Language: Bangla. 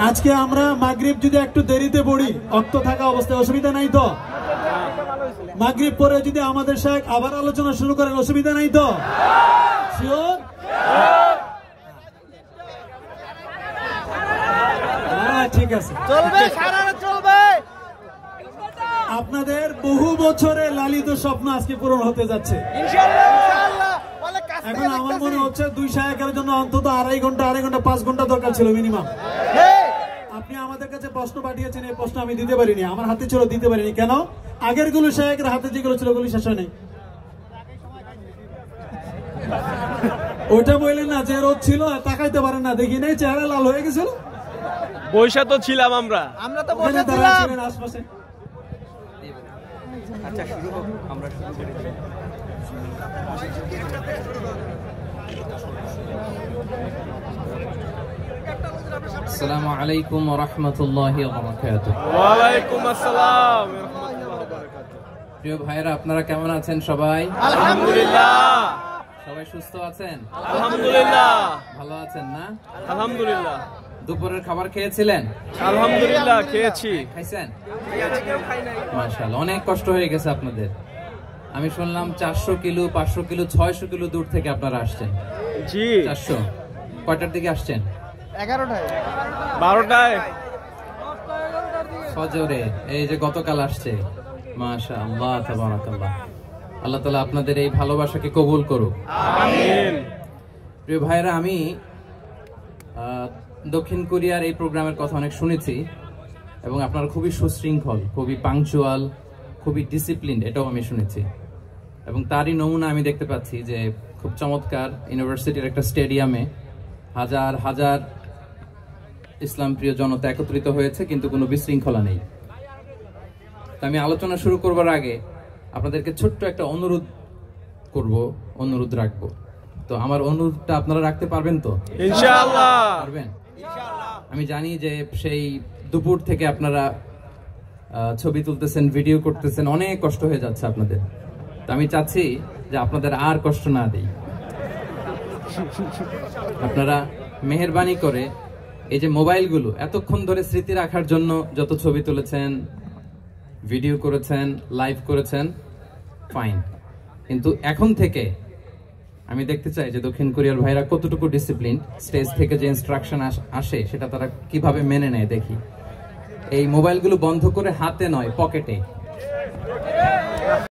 আজকে আমরা মাগরিব যদি একটু দেরিতে পড়ি, অক্ত থাকা অবস্থায় অসুবিধা নাই তো? মাগরিব পরে যদি আমাদের শাইখ আবার আলোচনা শুরু করেন, অসুবিধা নাই তো? শিওর? ঠিক আছে, চলবে, সারা রাত চলবে। আপনাদের বহু বছরের লালিত স্বপ্ন আজকে পূরণ হতে যাচ্ছে ইনশাআল্লাহ। এখন আমার মনে হচ্ছে 2 শায়েখের জন্য অন্তত 2.5 ঘন্টা 5 ঘন্টা দরকার ছিল মিনিমাম। আপনি আমাদের কাছে প্রশ্ন পাঠিয়েছেন, এই প্রশ্ন আমি দিতে পারিনি, আমার হাতে ছিল, দিতে পারিনি। কেন? আগের গুলো শায়েখের হাতে যেগুলো ছিল ওগুলো শেষ হয় নাই। ওইটা বললেন না যে রোদ ছিল, তাকাইতে পারেন না, দেখি নাই, চেহারা লাল হয়ে গেছিল। বৈশা তো ছিলাম আমরা তো বসে ছিলাম আশপাশে। আচ্ছা, শুরু হোক, আমরা শুরু করি। আসসালামু আলাইকুম ওয়া রাহমাতুল্লাহি ওয়া বারাকাতুহু। ওয়া আলাইকুম আসসালাম ওয়া রাহমাতুল্লাহি ওয়া বারাকাতুহু। প্রিয় ভাইরা, আপনারা কেমন আছেন সবাই? আলহামদুলিল্লাহ। সবাই সুস্থ আছেন? আলহামদুলিল্লাহ। ভালো আছেন না? আলহামদুলিল্লাহ। দুপুরের খাবার খেয়েছিলেন? আলহামদুলিল্লাহ, খেয়েছি। খাইছেন? মাশাআল্লাহ, অনেক কষ্ট হয়ে গেছে আপনাদের। আমি শুনলাম 400 কিলো, 500 কিলো, 600 কিলো দূর থেকে আপনারা আসছেন। জি। 400। কয়টার দিকে আসছেন? 11টায় 12টায় ফজরে। এই যে গতকাল আসছে। মাশাআল্লাহ, তাবারাকাল্লাহ। আল্লাহ তাআলা আপনাদের এই ভালোবাসাকে কবুল করুক। আমিন। প্রিয় ভাইরা, আমি দক্ষিণ কোরিয়ার এই প্রোগ্রামের কথা অনেক শুনেছি এবং আপনারা খুবই সুশৃঙ্খল, খুবই পাংচুয়াল, খুবই ডিসিপ্লিন, এটাও আমি শুনেছি। এবং তারই নমুনা আমি দেখতে পাচ্ছি যে খুব চমৎকার ইউনিভার্সিটির একটা স্টেডিয়ামে হাজার হাজার ইসলাম প্রিয় জনতা একত্রিত হয়েছে, কিন্তু কোনো বিশৃঙ্খলা নেই। তো আমি আলোচনা শুরু করবার আগে আপনাদেরকে ছোট্ট একটা অনুরোধ রাখবো। তো আমার অনুরোধটা আপনারা রাখতে পারবেন তো? ইনশাআল্লাহ পারবেন। আমি জানি যে সেই দুপুর থেকে আপনারা ছবি তুলতেছেন, ভিডিও করতেছেন, অনেক কষ্ট হয়ে যাচ্ছে আপনাদের। তো আমি চাচ্ছি যে আপনাদের আর কষ্ট না দেই। আপনারা মেহেরবানি করে এই যে মোবাইলগুলো এতক্ষণ ধরে স্মৃতি রাখার জন্য যত ছবি তুলেছেন, ভিডিও করেছেন, লাইভ করেছেন, ফাইন, কিন্তু এখন থেকে আমি দেখতে চাই যে দক্ষিণ কোরিয়ার ভাইরা কতটুকু ডিসিপ্লিন, স্টেজ থেকে যে ইনস্ট্রাকশন আসে সেটা তারা কিভাবে মেনে নেয় দেখি। এই মোবাইলগুলো বন্ধ করে হাতে নয়, পকেটে।